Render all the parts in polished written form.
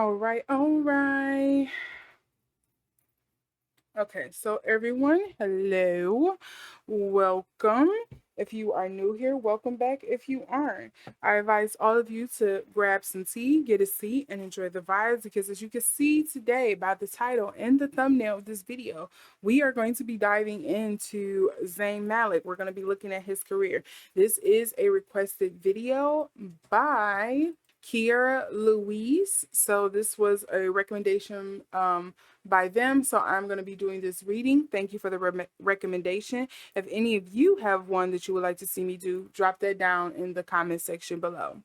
All right, all right. Okay, so everyone, hello, welcome. If you are new here, welcome back. If you aren't, I advise all of you to grab some tea, get a seat, and enjoy the vibes because as you can see today by the title and the thumbnail of this video, we are going to be diving into Zayn Malik. We're going to be looking at his career. This is a requested video by Kiera Louise. So this was a recommendation by them. So I'm going to be doing this reading. Thank you for the recommendation. If any of you have one that you would like to see me do, drop that down in the comment section below.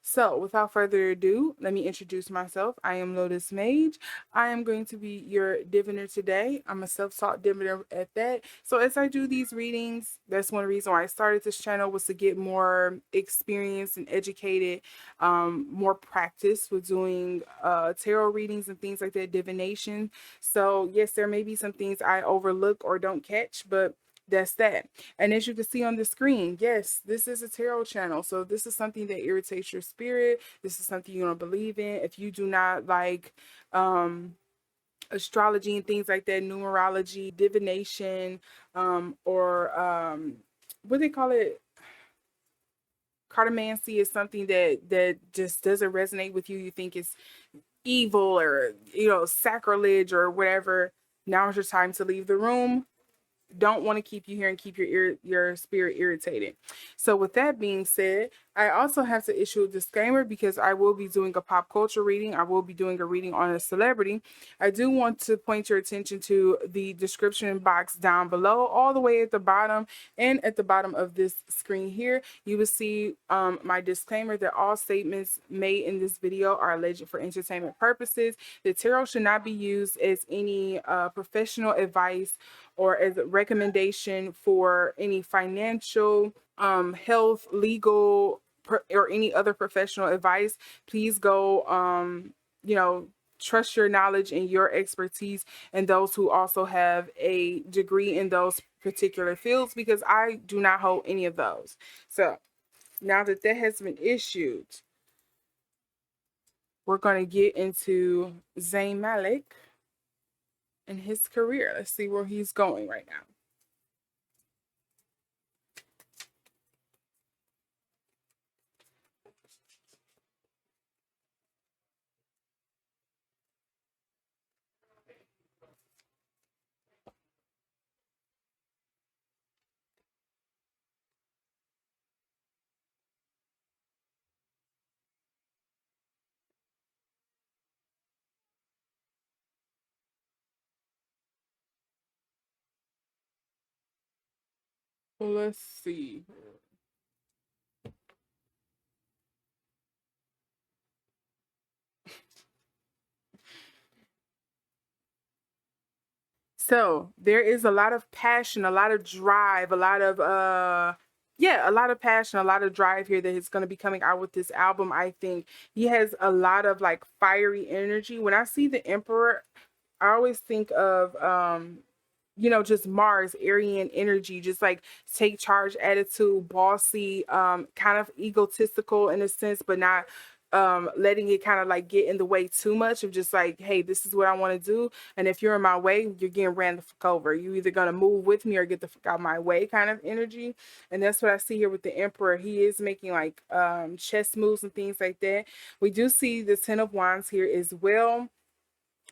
So without further ado, let me introduce myself. I am LotusMaje. I am going to be your diviner today. I'm a self-taught diviner at that. So as I do these readings, that's one reason why I started this channel, was to get more experience and educated, more practice with doing tarot readings and things like that, divination. So yes, there may be some things I overlook or don't catch, but that's that. And as you can see on the screen, yes, this is a tarot channel. So this is something that irritates your spirit. This is something you don't believe in. If you do not like astrology and things like that, numerology, divination, or what do they call it? Cartomancy is something that just doesn't resonate with you. You think it's evil or sacrilege or whatever. Now is your time to leave the room. Don't want to keep you here and keep your spirit irritated. So with that being said, I also have to issue a disclaimer because I will be doing a pop culture reading. I will be doing a reading on a celebrity. I do want to point your attention to the description box down below, all the way at the bottom, and at the bottom of this screen here, you will see my disclaimer that all statements made in this video are alleged for entertainment purposes. The tarot should not be used as any professional advice or as a recommendation for any financial, health, legal, or any other professional advice. Please go, trust your knowledge and your expertise and those who also have a degree in those particular fields, because I do not hold any of those. So now that that has been issued, we're going to get into Zayn Malik and his career. Let's see where he's going right now. Well, let's see. So there is a lot of passion, a lot of drive, a lot of a lot of passion, a lot of drive here that is going to be coming out with this album. I think he has a lot of like fiery energy. When I see the Emperor, I always think of just Mars, Aryan energy, just like take charge attitude, bossy, kind of egotistical in a sense, but not letting it kind of like get in the way too much of just like, hey, this is what I want to do. And if you're in my way, you're getting ran the fuck over. You either gonna move with me or get the fuck out of my way kind of energy. And that's what I see here with the Emperor. He is making like chess moves and things like that. We do see the Ten of Wands here as well.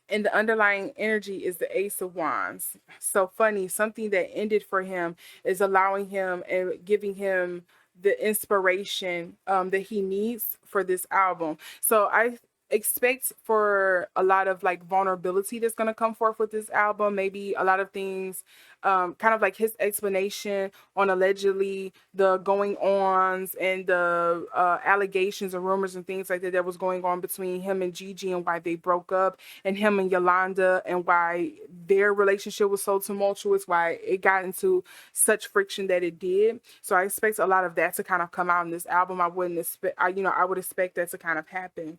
And the underlying energy is the Ace of Wands. So funny, something that ended for him is allowing him and giving him the inspiration that he needs for this album. So I expect for a lot of like vulnerability that's going to come forth with this album, maybe a lot of things, kind of like his explanation on allegedly the going ons and the allegations and rumors and things like that that was going on between him and Gigi and why they broke up, and him and Yolanda and why their relationship was so tumultuous, why it got into such friction that it did. So I expect a lot of that to kind of come out in this album. I wouldn't expect, I would expect that to kind of happen.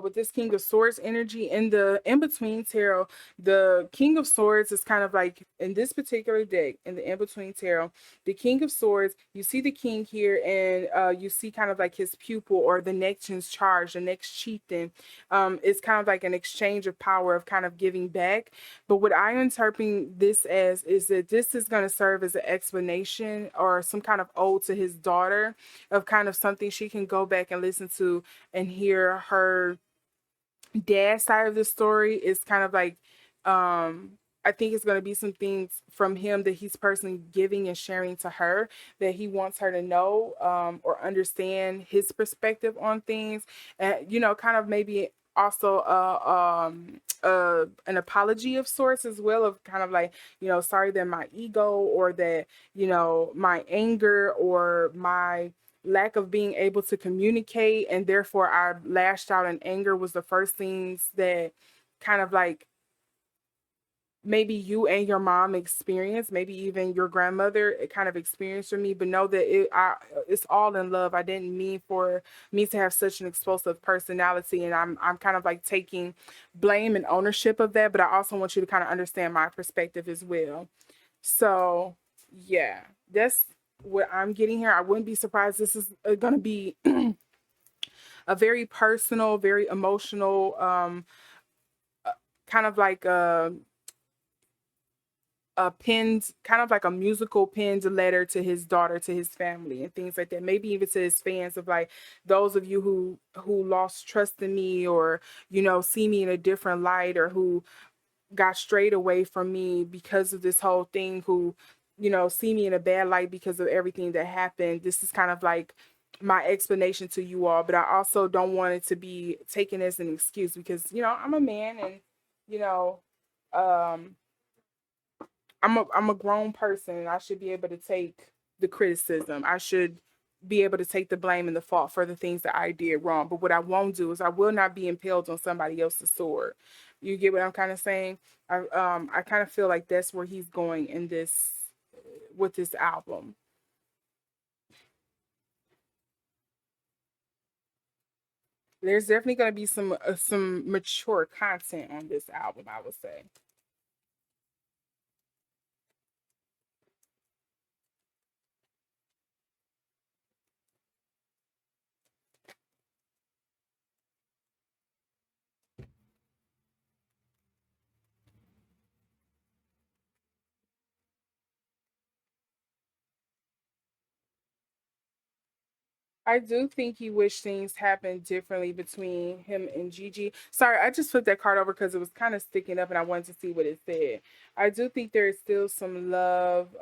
with this King of Swords energy in the in between tarot, the King of Swords is kind of like in this particular deck in the in between tarot, the King of Swords, you see the king here, and you see kind of like his pupil or the next in charge, the next chieftain. It's kind of like an exchange of power of kind of giving back. But what I'm interpreting this as is that this is going to serve as an explanation or some kind of ode to his daughter of kind of something she can go back and listen to and hear her dad's side of the story is kind of like um I think it's going to be some things from him that he's personally giving and sharing to her that he wants her to know or understand his perspective on things, and kind of maybe also an apology of sorts as well, of kind of like, sorry that my ego or that my anger or my lack of being able to communicate and therefore I lashed out in anger was the first things that kind of like maybe you and your mom experienced, maybe even your grandmother it kind of experienced for me, but know that it's all in love. I didn't mean for me to have such an explosive personality, and I'm kind of like taking blame and ownership of that, but I also want you to kind of understand my perspective as well. So, yeah, that's what I'm getting here. I wouldn't be surprised. This is going to be a very personal, very emotional, uh, kind of like a pinned, kind of like a musical pinned letter to his daughter, to his family, and things like that. Maybe even to his fans of like those of you who lost trust in me, or see me in a different light, or who got strayed away from me because of this whole thing, who see me in a bad light because of everything that happened. This is kind of like my explanation to you all, but I also don't want it to be taken as an excuse, because I'm a man, and you know um I'm a grown person, and I should be able to take the criticism. I should be able to take the blame and the fault for the things that I did wrong. But what I won't do is I will not be impaled on somebody else's sword. You get what I'm kind of saying? I kind of feel like that's where he's going in this with this album. There's definitely going to be some mature content on this album, I would say. I do think he wished things happened differently between him and Gigi. Sorry, I just flipped that card over because it was kind of sticking up and I wanted to see what it said. I do think there is still some love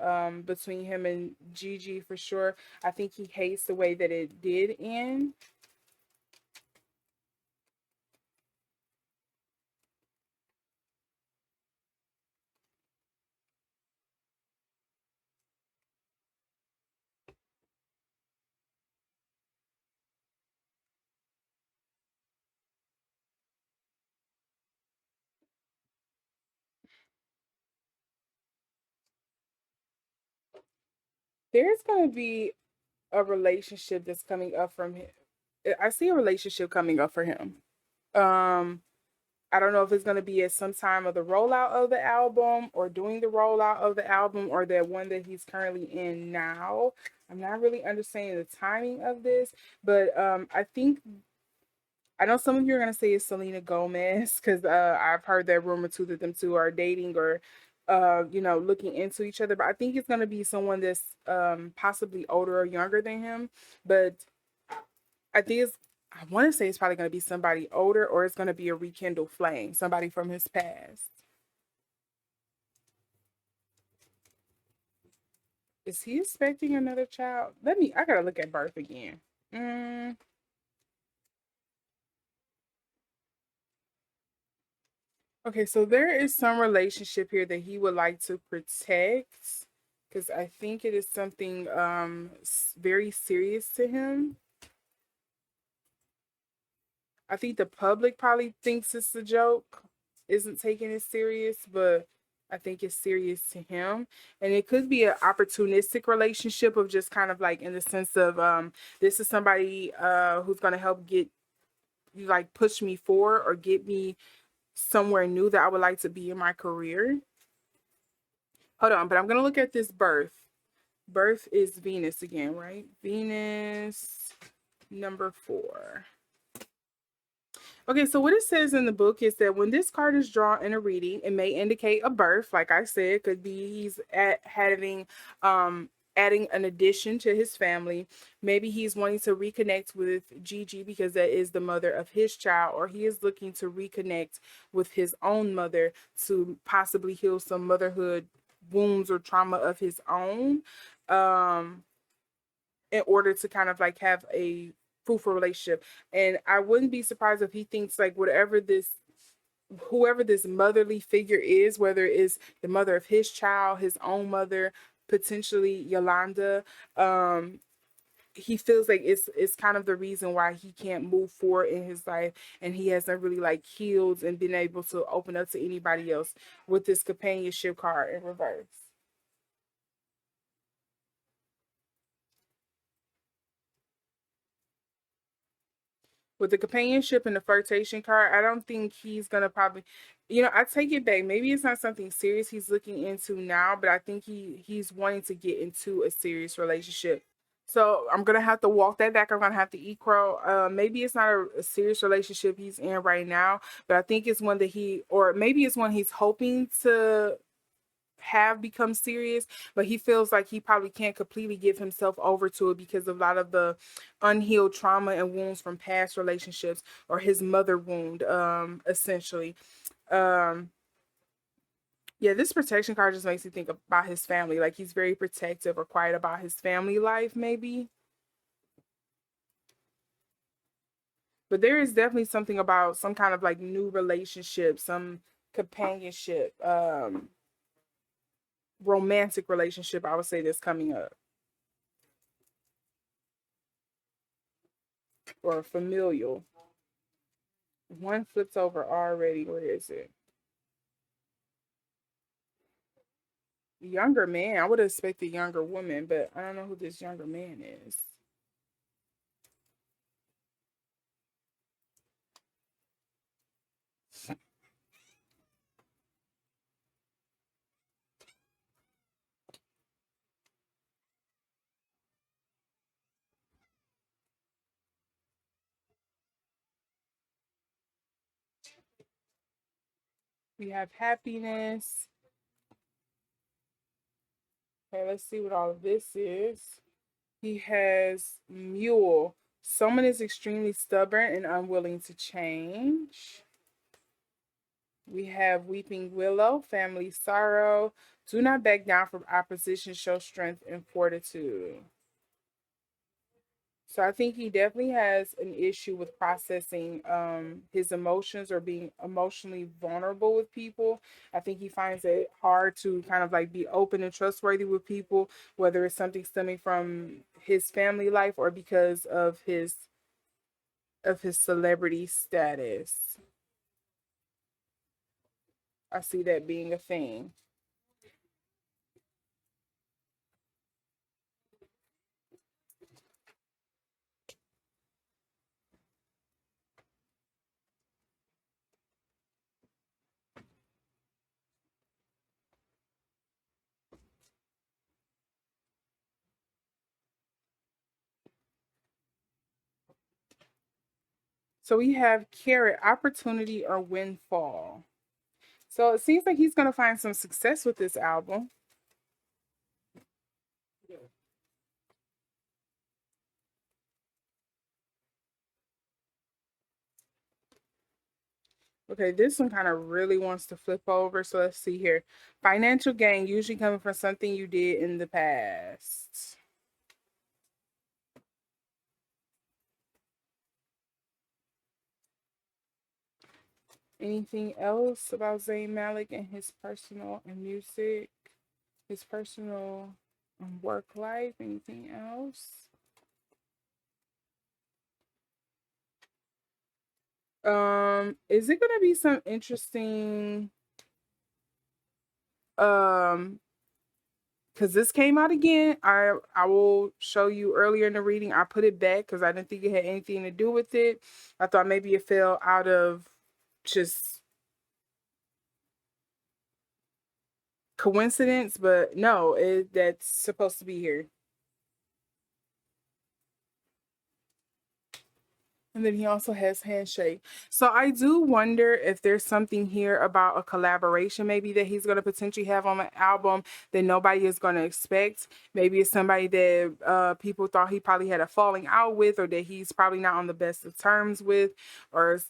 between him and Gigi for sure. I think he hates the way that it did end. There's going to be a relationship that's coming up from him. I see a relationship coming up for him. Um, I don't know if it's going to be at some time of the rollout of the album, or doing the rollout of the album, or that one that he's currently in now. I'm not really understanding the timing of this, but I think I know some of you are going to say it's Selena Gomez, because I've heard that rumor too that them two are dating, or looking into each other. But I think it's going to be someone that's possibly older or younger than him. But I think I want to say it's probably going to be somebody older, or it's going to be a rekindled flame, somebody from his past. Is he expecting another child? I gotta look at birth again. Mm, okay, so there is some relationship here that he would like to protect, because I think it is something very serious to him. I think the public probably thinks it's a joke, isn't taking it serious, but I think it's serious to him. And it could be an opportunistic relationship of just kind of like in the sense of this is somebody who's gonna help get like push me forward or get me somewhere new that I would like to be in my career. Hold on, but I'm gonna look at this birth. Birth is Venus again, right? Venus number 4. Okay, so what it says in the book is that when this card is drawn in a reading, it may indicate a birth. Like I said, could be he's having adding an addition to his family. Maybe he's wanting to reconnect with Gigi because that is the mother of his child, or he is looking to reconnect with his own mother to possibly heal some motherhood wounds or trauma of his own. Um, in order to kind of like have a fruitful relationship. And I wouldn't be surprised if he thinks like whoever this motherly figure is, whether it's the mother of his child, his own mother, potentially Yolanda, he feels like it's kind of the reason why he can't move forward in his life, and he hasn't really like healed and been able to open up to anybody else with this companionship card in reverse. With the companionship and the flirtation card, I don't think he's gonna probably, I take it back. Maybe it's not something serious he's looking into now, but I think he's wanting to get into a serious relationship. So I'm gonna have to walk that back. I'm gonna have to equal. Maybe it's not a serious relationship he's in right now, but I think it's one that or maybe it's one he's hoping to have become serious, but he feels like he probably can't completely give himself over to it because of a lot of the unhealed trauma and wounds from past relationships or his mother wound, essentially. Um, yeah, this protection card just makes me think about his family. Like he's very protective or quiet about his family life, maybe. But there is definitely something about some kind of like new relationship, some companionship, romantic relationship, I would say, that's coming up, or familial. One flips over already. Where is it? Younger man. I would expect a younger woman, but I don't know who this younger man is. We have happiness. Okay, let's see what all of this is. He has mule. Someone is extremely stubborn and unwilling to change. We have weeping willow, family sorrow. Do not back down from opposition. Show strength and fortitude. So I think he definitely has an issue with processing his emotions or being emotionally vulnerable with people. I think he finds it hard to kind of like be open and trustworthy with people, whether it's something stemming from his family life or because of his celebrity status. I see that being a thing. So we have carrot, opportunity or windfall. So it seems like he's going to find some success with this album. Okay, this one kind of really wants to flip over. So let's see here. Financial gain usually coming from something you did in the past. Anything else about Zayn Malik and his personal and music? His personal and work life? Anything else? Is it gonna be some interesting um because this came out again. I will show you earlier in the reading. I put it back because I didn't think it had anything to do with it. I thought maybe it fell out of just coincidence, but no, that's supposed to be here. And then he also has handshake. So I do wonder if there's something here about a collaboration maybe that he's going to potentially have on an album that nobody is going to expect. Maybe it's somebody that people thought he probably had a falling out with, or that he's probably not on the best of terms with, or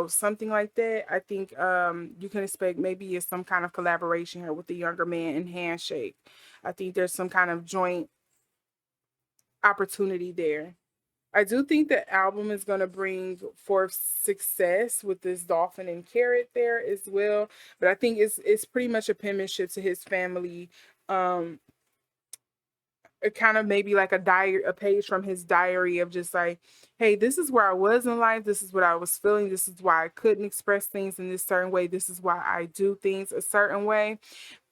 something like that. I think you can expect maybe it's some kind of collaboration here with the younger man and handshake. I think there's some kind of joint opportunity there. I do think the album is going to bring forth success with this dolphin and carrot there as well. But I think it's pretty much a penmanship to his family. Um, it kind of maybe like a page from his diary of just like, hey, this is where I was in life. This is what I was feeling. This is why I couldn't express things in this certain way. This is why I do things a certain way.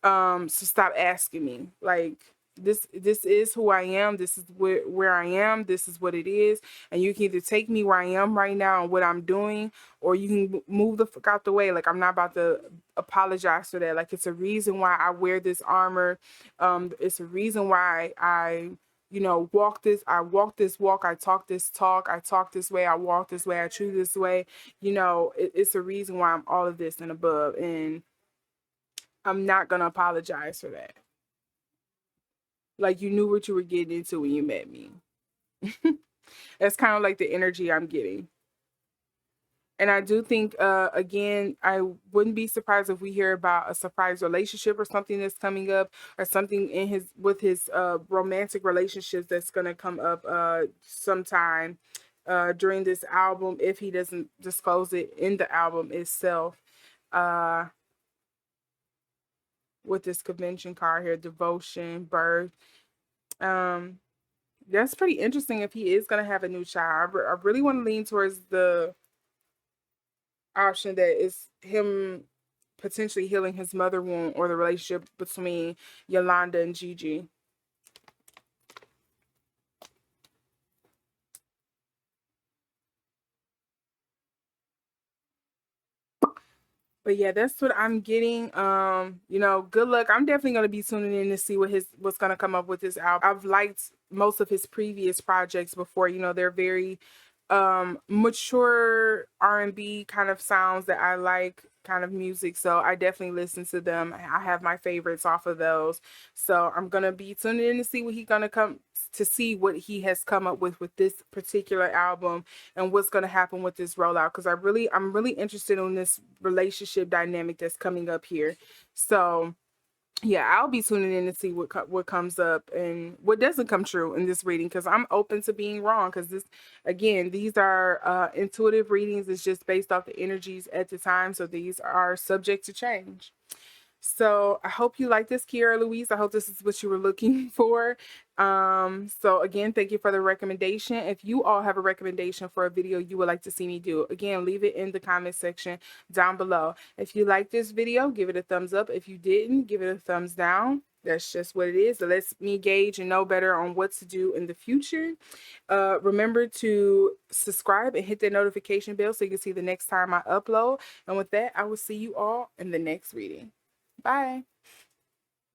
So stop asking me. Like, this is who I am. This is where I am. This is what it is. And you can either take me where I am right now and what I'm doing, or you can move the fuck out the way. Like, I'm not about to apologize for that. Like, it's a reason why I wear this armor. It's a reason why I walk this walk, I talk this talk, I talk this way, I walk this way, I chew this way. It's a reason why I'm all of this and above, and I'm not gonna apologize for that. Like, you knew what you were getting into when you met me. That's kind of like the energy I'm getting. And I do think, again, I wouldn't be surprised if we hear about a surprise relationship or something that's coming up, or something in his romantic relationships that's gonna come up sometime during this album, if he doesn't disclose it in the album itself. Uh, with this convention card here, devotion, birth. Um, that's pretty interesting if he is gonna have a new child. I really want to lean towards the option that is him potentially healing his mother wound, or the relationship between Yolanda and Gigi. But yeah, that's what I'm getting. Good luck. I'm definitely gonna be tuning in to see what's gonna come up with this album. I've liked most of his previous projects before. They're very mature R&B kind of sounds that I like, kind of music. So I definitely listen to them. I have my favorites off of those. So I'm gonna be tuning in to see what he has come up with this particular album, and what's gonna happen with this rollout. Because I'm really interested in this relationship dynamic that's coming up here. So yeah, I'll be tuning in to see what comes up and what doesn't come true in this reading, because I'm open to being wrong. Because these are intuitive readings. It's just based off the energies at the time, so these are subject to change. So I hope you like this, Kiera Louise. I hope this is what you were looking for. So again, thank you for the recommendation. If you all have a recommendation for a video you would like to see me do, again, leave it in the comment section down below. If you like this video, give it a thumbs up. If you didn't, give it a thumbs down. That's just what it is. It lets me gauge and know better on what to do in the future. Remember to subscribe and hit that notification bell so you can see the next time I upload. And with that, I will see you all in the next reading. Bye.